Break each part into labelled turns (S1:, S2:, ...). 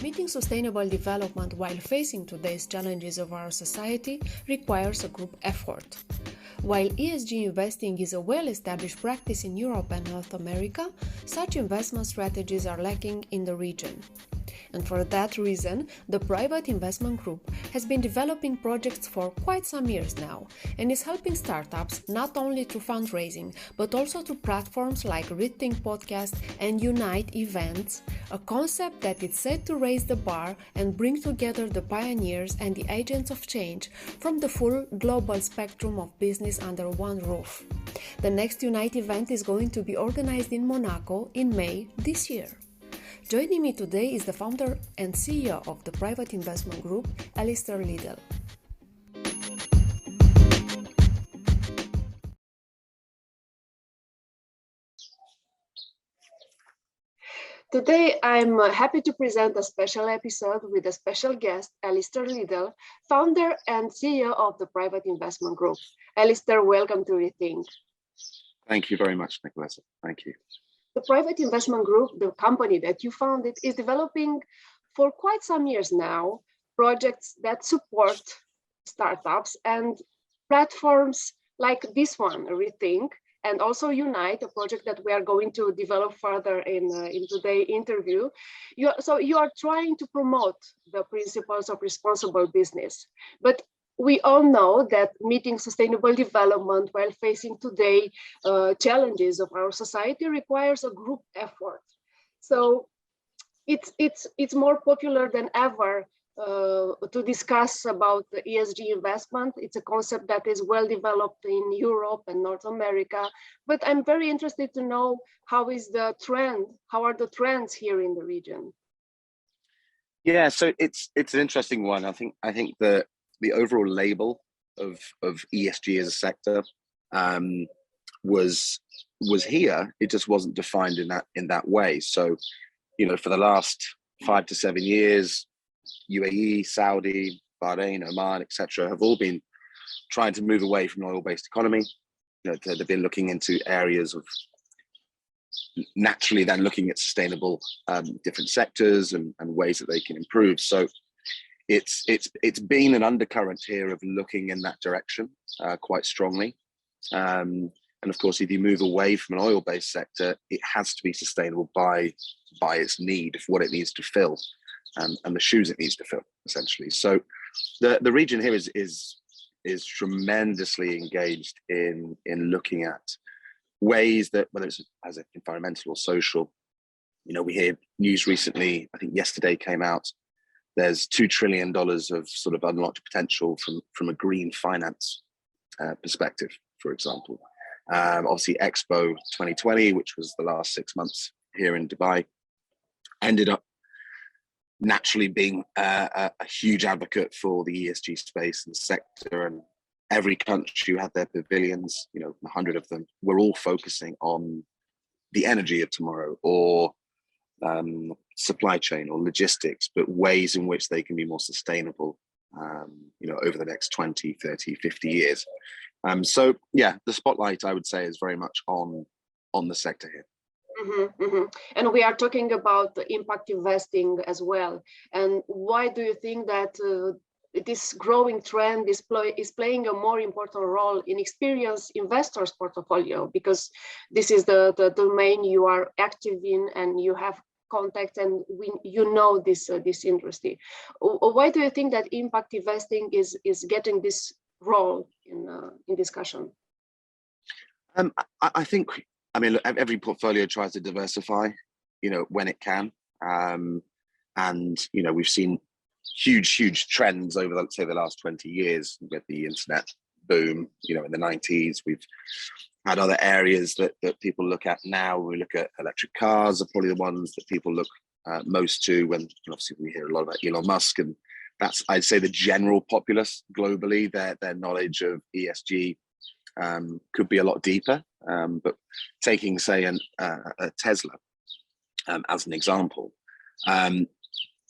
S1: meeting sustainable development while facing today's challenges of our society requires a group effort. While ESG investing is a well-established practice in Europe and North America, such investment strategies are lacking in the region. And for that reason, the Private Investment Group has been developing projects for quite some years now and is helping startups not only through fundraising but also through platforms like ReThink podcast and Unite events, a concept that is set to raise the bar and bring together the pioneers and the agents of change from the full global spectrum of business under one roof. The next Unite event is going to be organized in Monaco in May this year. Joining me today is the founder and CEO of the Private Investment Group, Alastair Lidel. Today, I'm happy to present a special episode with a special guest, Alastair Lidel, founder and CEO of the Private Investment Group. Alastair, welcome to ReThink.
S2: Thank you very much, Nicoleta. Thank you.
S1: The Private Investment Group, the company that you founded, is developing for quite some years now projects that support startups and platforms like this one, ReThink, and also Unite, a project that we are going to develop further in today's interview. So you are trying to promote the principles of responsible business. But we all know that meeting sustainable development while facing today challenges of our society requires a group effort. So it's more popular than ever to discuss about the ESG investment. It's a concept that is well developed in Europe and North America. But I'm very interested to know how are the trends here in the region?
S2: Yeah, so it's an interesting one. I think the overall label of ESG as a sector was here. It just wasn't defined in that way. So, for the last 5 to 7 years, UAE, Saudi, Bahrain, Oman, etc., have all been trying to move away from an oil-based economy. They've been looking into areas of naturally then looking at sustainable different sectors and ways that they can improve. So it's been an undercurrent here of looking in that direction quite strongly. And of course, if you move away from an oil-based sector, it has to be sustainable by its need, for what it needs to fill, and the shoes it needs to fill, essentially. So the region here is tremendously engaged in looking at ways that, whether it's as environmental or social, we hear news recently, I think yesterday came out, there's $2 trillion of sort of unlocked potential from a green finance perspective, for example. Obviously, Expo 2020, which was the last 6 months here in Dubai, ended up naturally being a huge advocate for the ESG space and sector. And every country who had their pavilions, 100 of them, were all focusing on the energy of tomorrow, or supply chain or logistics, but ways in which they can be more sustainable, over the next 20, 30, 50 years. So yeah, the spotlight, I would say, is very much on the sector here.
S1: Mm-hmm, mm-hmm. And we are talking about impact investing as well. And why do you think that this growing trend is playing a more important role in experienced investors' portfolio? Because this is the domain you are active in, and you have contact, and this industry. Why do you think that impact investing is getting this role in discussion?
S2: I think, look, every portfolio tries to diversify, when it can, and we've seen huge trends over, let's say, the last 20 years with the internet boom. In the 90s, we've had other areas that people look at now. We look at electric cars are probably the ones that people look most to, when obviously we hear a lot about Elon Musk, and that's, I'd say, the general populace globally. Their knowledge of ESG could be a lot deeper, but taking, say, a Tesla as an example,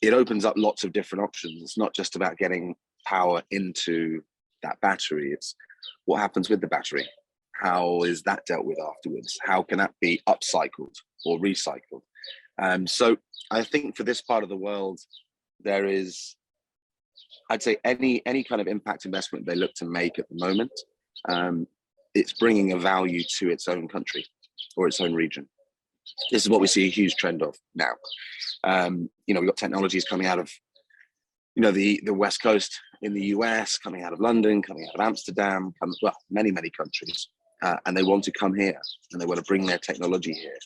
S2: it opens up lots of different options. It's not just about getting power into that battery, it's what happens with the battery. How is that dealt with afterwards? How can that be upcycled or recycled? So I think for this part of the world, there is, I'd say any kind of impact investment they look to make at the moment, it's bringing a value to its own country or its own region. This is what we see a huge trend of now. We've got technologies coming out of, the West Coast in the US, coming out of London, coming out of Amsterdam, many countries, and they want to come here and they want to bring their technology here.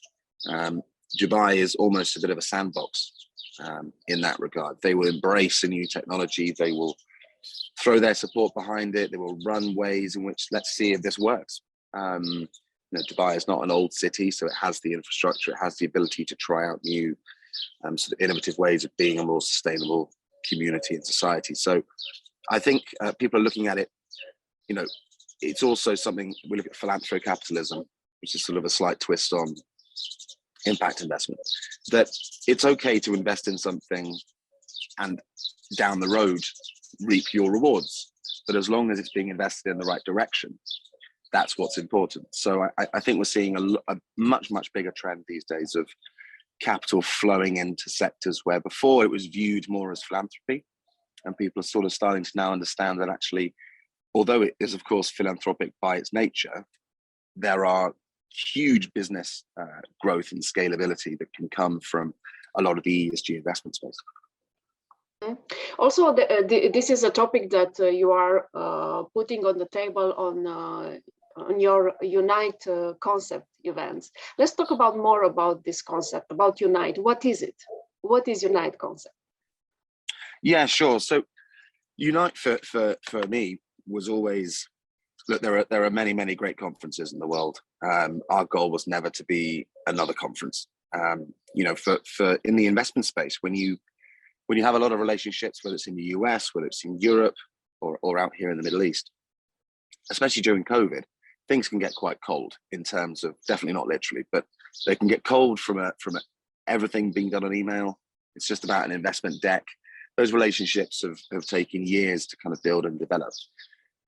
S2: Dubai is almost a bit of a sandbox in that regard. They will embrace a new technology. They will throw their support behind it. They will run ways in which, let's see if this works. Dubai is not an old city, so it has the infrastructure, it has the ability to try out new sort of innovative ways of being a more sustainable community and society. So I think people are looking at it, it's also something, we look at philanthrocapitalism, which is sort of a slight twist on impact investment, that it's okay to invest in something and down the road reap your rewards, but as long as it's being invested in the right direction, that's what's important. So I think we're seeing a much bigger trend these days of capital flowing into sectors where before it was viewed more as philanthropy, and people are sort of starting to now understand that actually, although it is of course philanthropic by its nature, there are huge business growth and scalability that can come from a lot of the ESG investment space.
S1: Also, this is a topic that you are putting on the table on your Unite concept events. Let's talk more about this concept, about Unite. What is it? What is Unite concept?
S2: Yeah, sure. So Unite for me was always, look, there are many great conferences in the world. Our goal was never to be another conference. For in the investment space, when you have a lot of relationships, whether it's in the US, whether it's in Europe or out here in the Middle East, especially during COVID, things can get quite cold in terms of, definitely not literally, but they can get cold from everything being done on email. It's just about an investment deck. Those relationships have taken years to kind of build and develop.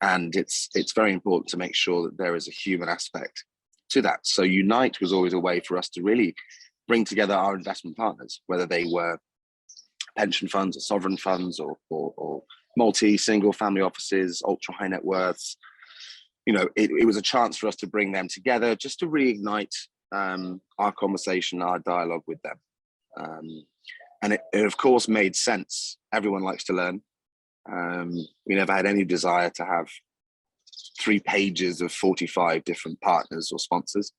S2: And it's very important to make sure that there is a human aspect to that. So Unite was always a way for us to really bring together our investment partners, whether they were pension funds or sovereign funds or multi-single family offices, ultra high net worths. It was a chance for us to bring them together just to reignite our conversation, our dialogue with them. And it of course made sense. Everyone likes to learn. We never had any desire to have 3 pages of 45 different partners or sponsors.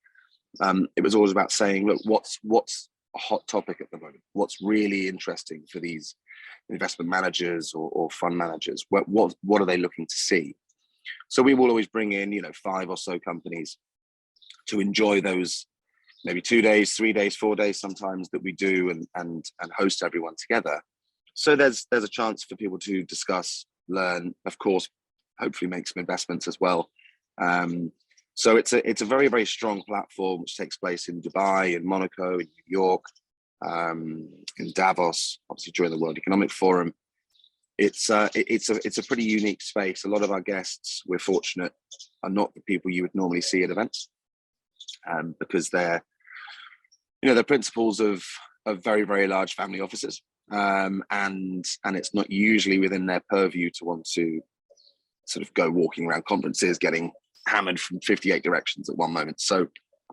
S2: It was always about saying, look, what's a hot topic at the moment? What's really interesting for these investment managers or fund managers? What are they looking to see? So we will always bring in, 5 or so companies to enjoy those maybe 2 days, 3 days, 4 days sometimes that we do and host everyone together. So there's a chance for people to discuss, learn, of course, hopefully make some investments as well. So it's a very strong platform which takes place in Dubai, in Monaco, in New York, in Davos, obviously during the World Economic Forum. It's a pretty unique space. A lot of our guests, we're fortunate, are not the people you would normally see at events, because they're principals of very large family offices, and it's not usually within their purview to want to sort of go walking around conferences getting hammered from 58 directions at one moment. So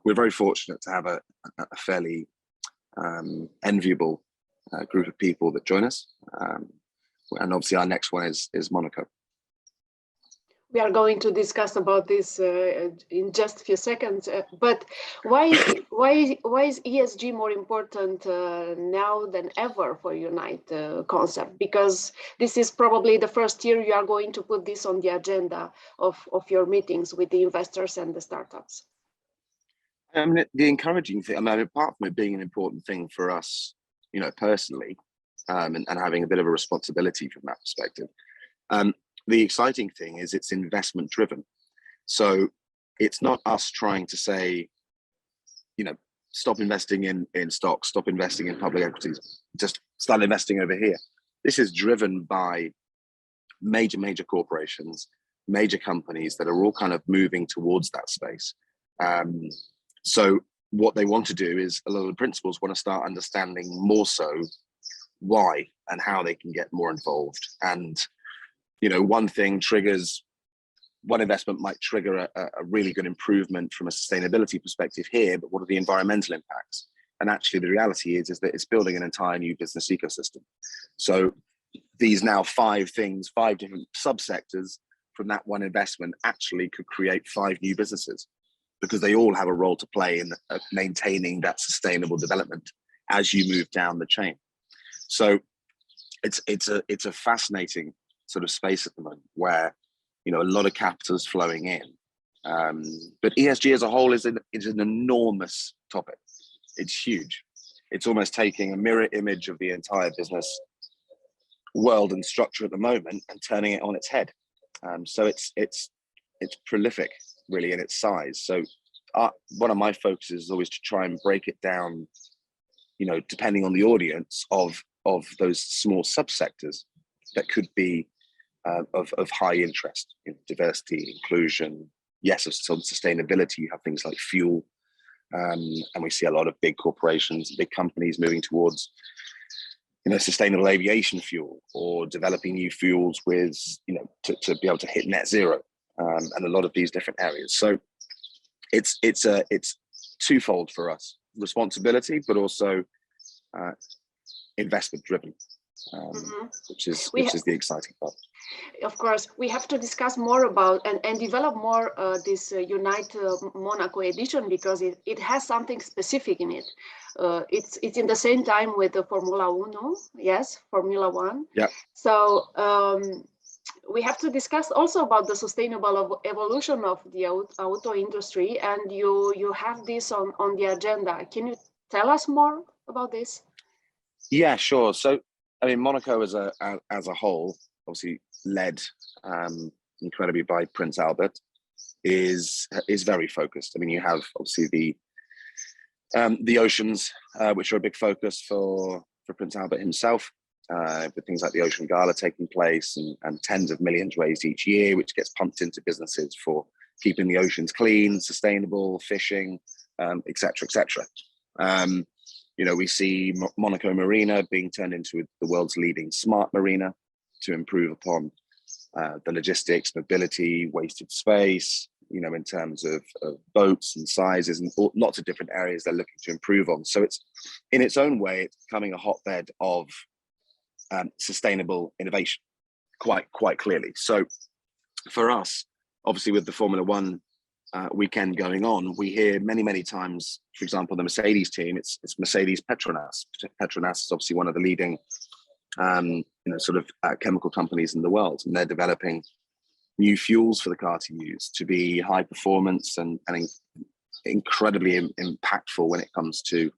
S2: we're very fortunate to have a fairly enviable group of people that join us, and obviously our next one is Monaco.
S1: We are going to discuss about this in just a few seconds. But why is ESG more important now than ever for Unite concept? Because this is probably the first year you are going to put this on the agenda of your meetings with the investors and the startups.
S2: I mean, the encouraging thing, apart from it being an important thing for us, personally, and having a bit of a responsibility from that perspective. The exciting thing is it's investment driven. So it's not us trying to say, stop investing in stocks, stop investing in public equities, just start investing over here. This is driven by major corporations, major companies that are all kind of moving towards that space. So what they want to do is, a lot of the principals want to start understanding more so why and how they can get more involved. And, one investment might trigger a really good improvement from a sustainability perspective here, but what are the environmental impacts? And actually the reality is that it's building an entire new business ecosystem. So these now 5 different subsectors from that one investment actually could create 5 new businesses, because they all have a role to play in maintaining that sustainable development as you move down the chain. So it's a fascinating sort of space at the moment where, a lot of capital is flowing in. But ESG as a whole is an enormous topic. It's huge. It's almost taking a mirror image of the entire business world and structure at the moment and turning it on its head. So it's prolific, really, in its size. So one of my focuses is always to try and break it down, depending on the audience of those small subsectors that could be of high interest in diversity, inclusion. Yes, of sustainability. You have things like fuel, and we see a lot of big corporations, big companies moving towards, sustainable aviation fuel, or developing new fuels with, to be able to hit net zero, and a lot of these different areas. So it's twofold for us: responsibility, but also investment driven, which is the exciting part.
S1: Of course, we have to discuss more about and develop more this Unite Monaco edition, because it has something specific in it. It's in the same time with the Formula Uno, yes, Formula One.
S2: Yeah.
S1: So we have to discuss also about the sustainable evolution of the auto industry, and you have this on the agenda. Can you tell us more about this?
S2: Yeah, sure. So, Monaco as a whole, obviously led incredibly by Prince Albert, is very focused. You have obviously the oceans, which are a big focus for Prince Albert himself, with things like the Ocean Gala taking place, and tens of millions raised each year, which gets pumped into businesses for keeping the oceans clean, sustainable, fishing, et cetera, et cetera. We see Monaco Marina being turned into the world's leading smart marina to improve upon the logistics, mobility, wasted space, in terms of boats and sizes, and lots of different areas they're looking to improve on. So it's, in its own way, it's becoming a hotbed of sustainable innovation, quite clearly. So for us, obviously with the Formula One weekend going on, we hear many times, for example, the Mercedes team, it's Mercedes Petronas. Petronas is obviously one of the leading chemical companies in the world, and they're developing new fuels for the car to use to be high performance and incredibly impactful when it comes to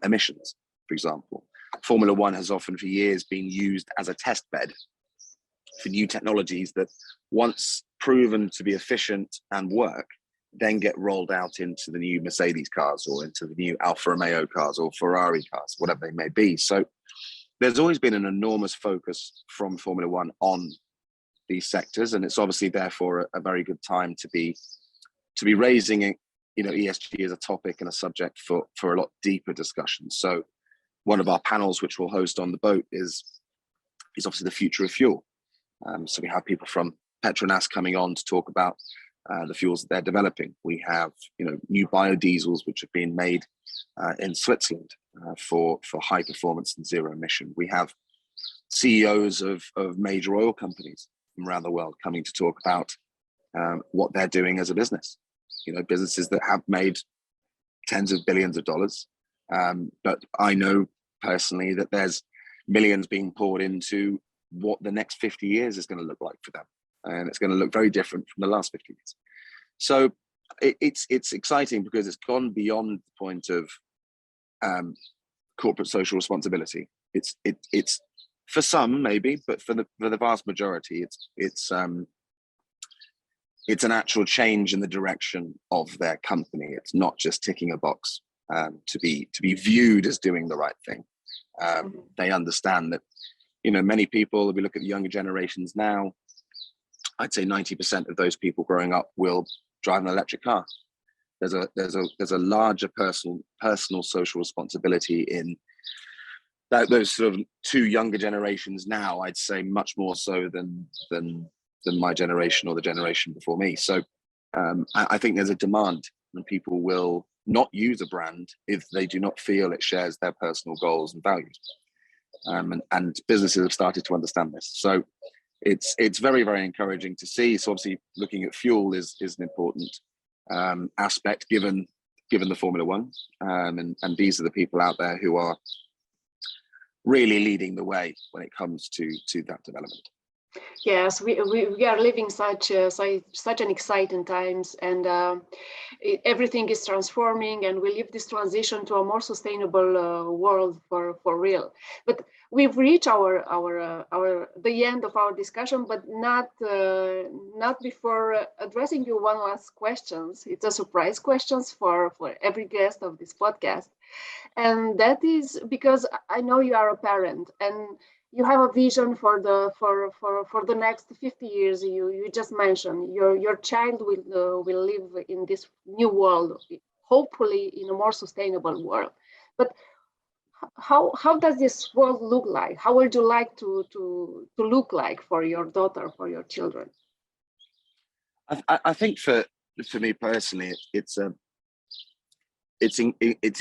S2: emissions, for example. Formula One has often for years been used as a test bed for new technologies that, once proven to be efficient and work, then get rolled out into the new Mercedes cars, or into the new Alfa Romeo cars, or Ferrari cars, whatever they may be. So there's always been an enormous focus from Formula One on these sectors, and it's obviously therefore a very good time to be raising ESG as a topic and a subject for a lot deeper discussion. So one of our panels, which we'll host on the boat, is obviously the future of fuel. So we have people from Petronas coming on to talk about the fuels that they're developing. We have new biodiesels which have been made in Switzerland for high performance and zero emission. We have CEOs of major oil companies from around the world coming to talk about what they're doing as a business. Businesses that have made tens of billions of dollars. But I know personally that there's millions being poured into what the next 50 years is going to look like for them. And it's going to look very different from the last 50 years. So it's exciting because it's gone beyond the point of corporate social responsibility. It's for some maybe, but for the vast majority, it's an actual change in the direction of their company. It's not just ticking a box to be viewed as doing the right thing. They understand that many people, if we look at the younger generations now, I'd say 90% of those people growing up will drive an electric car. There's a larger personal social responsibility in those sort of two younger generations now, I'd say much more so than my generation or the generation before me. So I think there's a demand, and people will not use a brand if they do not feel it shares their personal goals and values. And businesses have started to understand this. So it's very, very encouraging to see. So obviously looking at fuel is an important aspect given the Formula One. And these are the people out there who are really leading the way when it comes to that development.
S1: Yes, we are living such an exciting times, and everything is transforming, and we live this transition to a more sustainable world for real. But we've reached the end of our discussion, but not before addressing you one last questions. It's a surprise questions for every guest of this podcast, and that is because I know you are a parent and you have a vision for the next 50 years. You just mentioned your child will live in this new world, hopefully in a more sustainable world. But how does this world look like? How would you like to look like for your daughter, for your children?
S2: I think for me personally, it's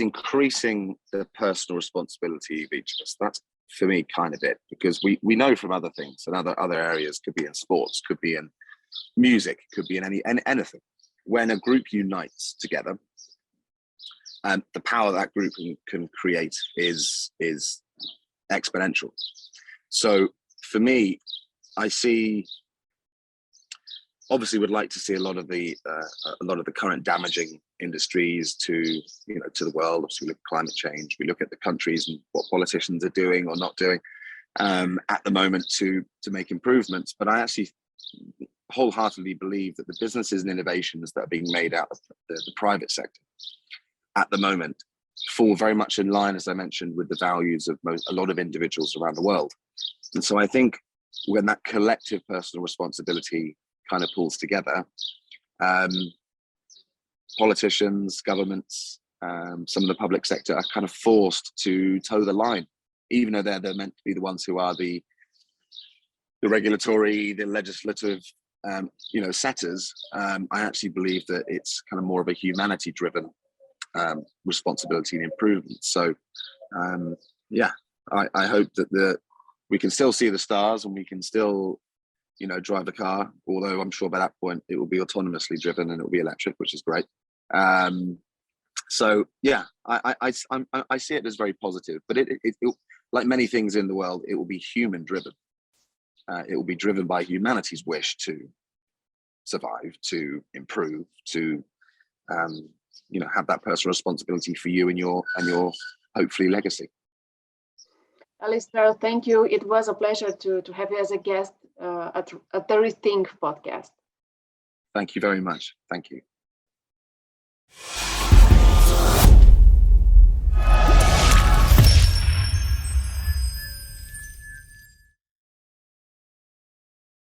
S2: increasing the personal responsibility of each of us. That's for me kind of it, because we know from other things and other areas, could be in sports, could be in music, could be in anything. When a group unites together, the power that group can create is exponential. So for me, I see, obviously would like to see a lot of the current damaging industries to the world. Obviously we look at climate change, we look at the countries and what politicians are doing or not doing at the moment to make improvements. But I actually wholeheartedly believe that the businesses and innovations that are being made out of the private sector at the moment fall very much in line, as I mentioned, with the values of a lot of individuals around the world. And so I think when that collective personal responsibility kind of pulls together, politicians, governments, some of the public sector are kind of forced to toe the line, even though they're meant to be the ones who are the regulatory, the legislative, setters. I actually believe that it's kind of more of a humanity-driven responsibility and improvement. So, I hope that we can still see the stars and we can still, drive the car. Although I'm sure by that point it will be autonomously driven and it will be electric, which is great. So yeah, I see it as very positive. But it like many things in the world, it will be human driven. It will be driven by humanity's wish to survive, to improve, to have that personal responsibility for you and your hopefully legacy.
S1: Alastair, thank you. It was a pleasure to have you as a guest at the ReThink podcast.
S2: Thank you very much. Thank you.